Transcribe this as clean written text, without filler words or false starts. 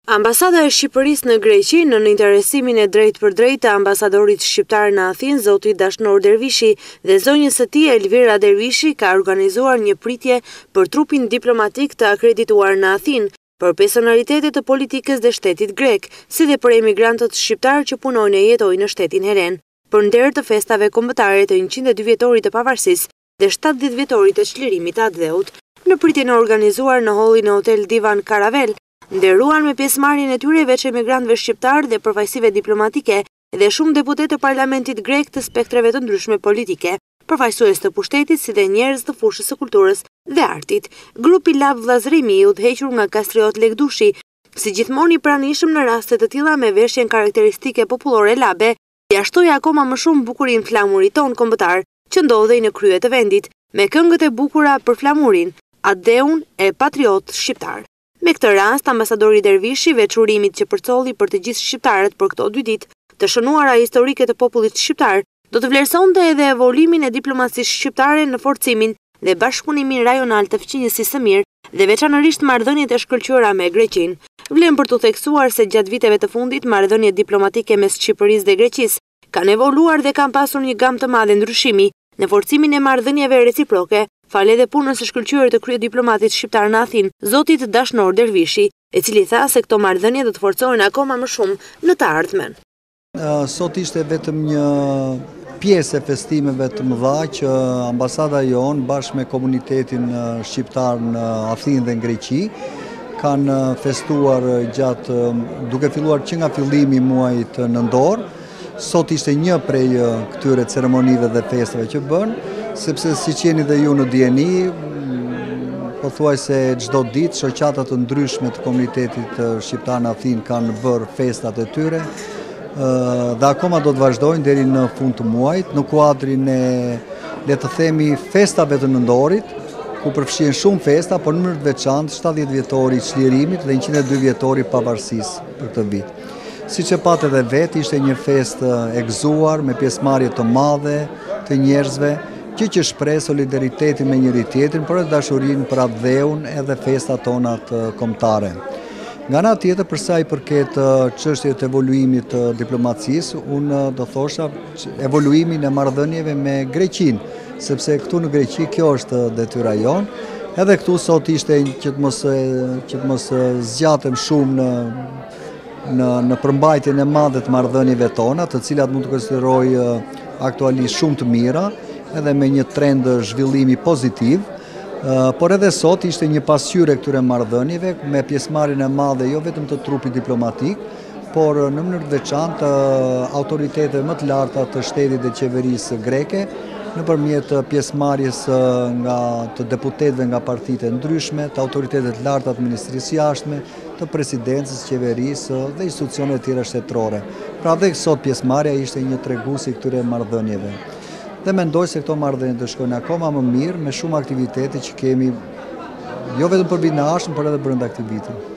Ambasada e Shqipërisë në Greqi, në interesimin e drejt për drejt të ambasadorit shqiptar në Athinë, zoti Dashnor Dervishi dhe zonjës së tij Elvira Dervishi, ka organizuar një pritje për trupin diplomatik të akredituar në Athinë, për personalitetet të politikës dhe shtetit grek, si dhe për emigrantët shqiptar që punojnë e jetojnë në shtetin helen, për nder të festave kombëtare të 102 vjetorit të pavarësisë dhe 70 vjetorit të çlirimit të Atë-Dheut. Në pritjen e organizuar në hollin e Hotel Divan Karavel, nderuan me pjesëmarrjen e tyre veç emigrantëve shqiptar dhe përfaqësive diplomatike dhe shumë deputet të parlamentit grek të spektrave të ndryshme politike, përfaqësues të pushtetit si dhe njerëz të fushës së kulturës dhe artit. Grupi Lab Vllazërimi i udhëhequr nga Kastriot Legdushi, si gjithmonë i pranishëm në raste të tilla me veshjen karakteristike popullore labe, jashtoi akoma më shumë bukurinë flamurit ton kombëtar që ndodhej në krye të vendit, me këngët e bukura për flamurin, Atë-Dheun e patriot shqiptar. Me këtë rast, ambasadori Dervishi, veç urimit që përcolli për të gjithë shqiptarët për këto 2 ditë të shënuara historike të popullit shqiptar, do të vlerësonte edhe evolimin e diplomacisë shqiptare në forcimin dhe bashkëpunimin rajonal të fqinjësisë së mirë dhe veçanërisht marrëdhëniet e shkëlqyera me Greqinë. Vlen për të theksuar se gjatë viteve të fundit marrëdhëniet diplomatike mes Shqipërisë dhe Greqisë kanë evoluar dhe kanë pasur një gamë të madhe ndryshimi në forcimin e marrëdhënieve reciproke, fal edhe punës së shkëlqyer të kryediplomatit shqiptar në Athinë, zotit Dashnor Dervishi, i cili tha se këto marrëdhënie do të forcohen akoma më shumë në të ardhmen. Sot ishte vetëm një pjesë e festimeve të mëdha që ambasada jonë bashkë me komunitetin shqiptar në Athinë dhe në Greqi kanë festuar gjatë, duke filluar që nga fillimi i muajit nëntor. Sot ishte një prej këtyre ceremonive dhe festave që bën, sepse siç jeni dhe ju në dieni, pothuajse çdo ditë shoqata të ndryshme të komunitetit shqiptar në Athinë kanë bërë festat e tyre dhe akoma do të vazhdojnë deri në fund të muajit në kuadrin e, le të themi, festave të nëndorit, ku përfshihen shumë festa, por në mënyrë të veçantë 70 vjetori i çlirimit dhe 102 vjetori i pavarësisë për këtë vit. Siç e patë edhe vetë, ishte një festë e gëzuar me pjesëmarrje të madhe të njerëzve, që shpreh solidaritetin me njëri tjetrin, por edhe dashurinë për Atë-Dheun edhe festat tona të kombëtare. Nga ana tjetër, për sa i përket çështjes të evoluimit të diplomacisë, unë do thosha evoluimin e marrëdhënieve me Greqinë, sepse këtu në Greqi kjo është detyra jonë. Edhe këtu sot ishte që të mos zgjatem shumë në përmbajtjen e madhe të marrëdhënieve tona, të cilat mund të konsideroj aktualisht shumë të mira, edhe me një trend zhvillimi pozitiv, por edhe sot ishte një pasqyrë këtyre marrëdhënieve me pjesëmarrjen e madhe jo vetëm të trupit diplomatik, por në mënyrë të veçantë autoriteteve më të larta të shtetit dhe qeverisë greke, nëpërmjet pjesëmarrjes nga të deputetëve nga partitë ndryshme, të autoritetet të larta të Ministrisë Jashtme, të presidencës, qeverisë dhe institucione të tjera shtetërore. Pra dhe sot pjesëmarrja ishte një tregues i këtyre marrëdhënieve. Dhe mendoj se këto marrëdhënie do shkojnë akoma më mirë me shumë aktivitete që kemi jo vetëm për vitin e ardhshëm, por edhe brenda këtij viti.